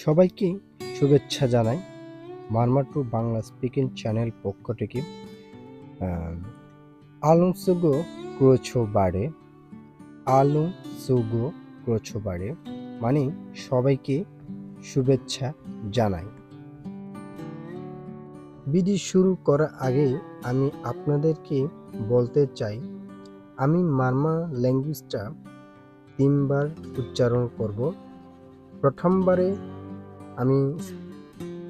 সবাইকে শুভেচ্ছা জানাই Marma to Bangla speaking channel পক্ষ থেকে। আলুং সুগো ক্রোছো বাড়ে, আলুং সুগো ক্রোছো বাড়ে মানে সবাইকে শুভেচ্ছা জানাই। ভিডিও শুরু করার আগে আমি আপনাদেরকে বলতে চাই, আমি মারমা ল্যাঙ্গুয়েজটা 3 বার উচ্চারণ করব। প্রথমবারে আমি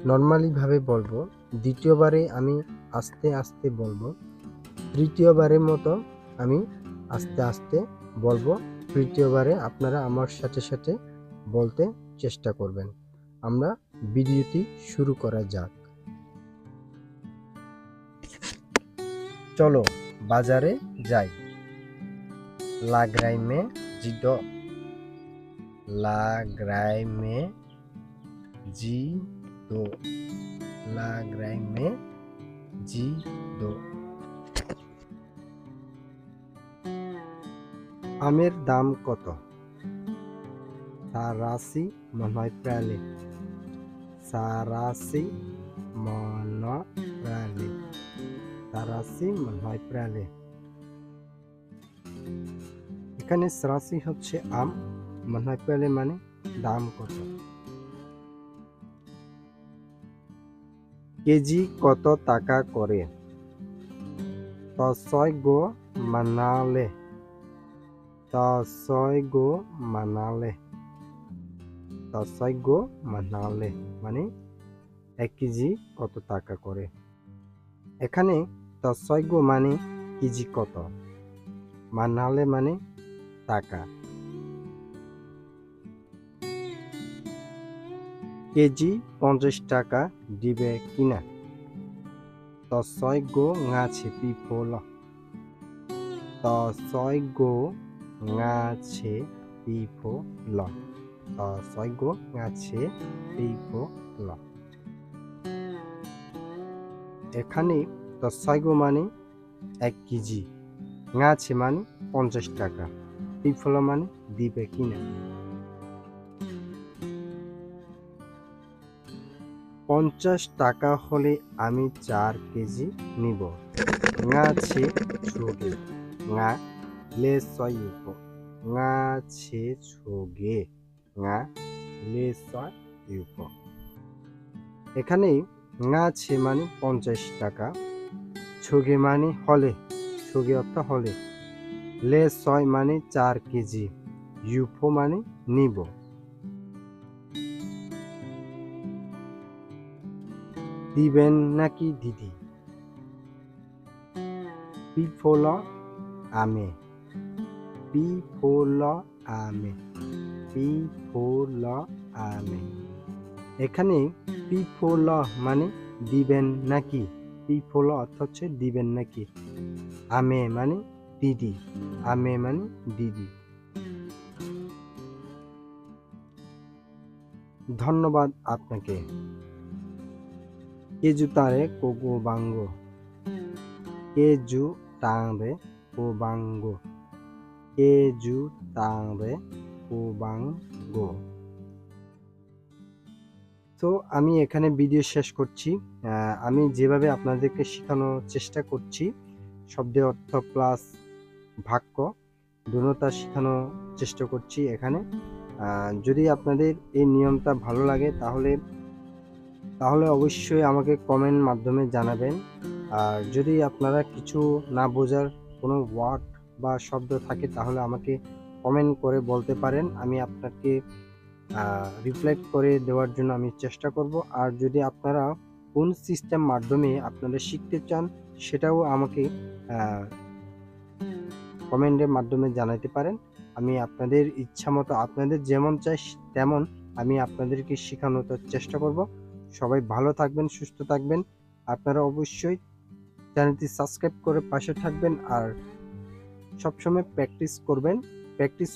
নর্মালিভাবে বলবো, দ্বিতীয়বারে আমি আস্তে আস্তে বলবো, তৃতীয়বারের মতো আমি আস্তে আস্তে বলবো, তৃতীয়বারে আপনারা আমার সাথে সাথে বলতে চেষ্টা করবেন। আমরা ভিডিওটি শুরু করা যাক। চলো বাজারে যাই। लाग्राई में जिदो, लाग्राई में जिदो, लाग्राई में जिदो। आमेर दाम कत? सारासी मनय प्राले, सारासी मनय प्राले, सारासी मनय प्राले। এখানে সারাসি হচ্ছে আম, মনয় প্রালে মানে দাম কত। কেজি কত টাকা করে? তসয় গো মানালে, তসয় গো মানালে, তসয় গো মানালে মানে 1 কেজি কত টাকা করে। এখানে তসয় গো মানে কেজি কত, মানালে মানে টাকা। কেজি 50 টাকা দিবে কিনা? তসয় গো ngache pipola, তসয় গো ngache pipola, তসয় গো ngache pipola। এখানে তসয় গো মানে 1 কেজি, ngache মানে 50 টাকা, পিপলা মানে দিবে কিনা। 50 টাকা হলে আমি 4 কেজি নিব। ngache choge, nga le soyupo, ngache choge, nga le soyupo। এখানে ngache মানে 50 টাকা, choge মানে হলে, choge অর্থ হলে, লে ছয় মানে 4 কেজি, ইউফো মানে নিব। দিবেন নাকি দিদি? পিফোলা আমে, পিফোলা আমে, পিফোলা আমে। এখানে পিফোলা মানে দিবেন নাকি, পিফোলা অর্থ হচ্ছে দিবেন নাকি, আমে মানে দিদি, আমে মানে দিদি। ধন্যবাদ আপনাকে। কেজু তারে কোগো বাঙ্গো, কেজু তারে কোবাঙ্গো, কেজু তারে কোবাঙ্গো। তো আমি এখানে ভিডিও শেষ করছি। আমি যেভাবে আপনাদেরকে শেখানোর চেষ্টা করছি, শব্দের অর্থ প্লাস বাক্য দুটোটা শেখানোর চেষ্টা করছি এখানে। যদি আপনাদের এই নিয়মটা ভালো লাগে তাহলে অবশ্যই আমাকে কমেন্ট মাধ্যমে জানাবেন। আর যদি আপনারা কিছু না বোঝার কোনো ওয়ার্ড বা শব্দ থাকে তাহলে আমাকে কমেন্ট করে বলতে পারেন, আমি আপনাকে রিপ্লাই করে দেওয়ার জন্য আমি চেষ্টা করব। আর যদি আপনারা কোন সিস্টেম মাধ্যমে আপনারা শিখতে চান সেটাও আমাকে কমেন্টের মাধ্যমে জানাতে পারেন। আমি আপনাদের ইচ্ছা মতো, আপনাদের যেমন চাই তেমন আমি আপনাদেরকে শেখানোর চেষ্টা করব। সবাই ভালো থাকবেন, সুস্থ থাকবেন। আপনারা অবশ্যই চ্যানেলটি সাবস্ক্রাইব করে পাশে থাকবেন আর সবসময় প্র্যাকটিস করবেন। প্র্যাকটিস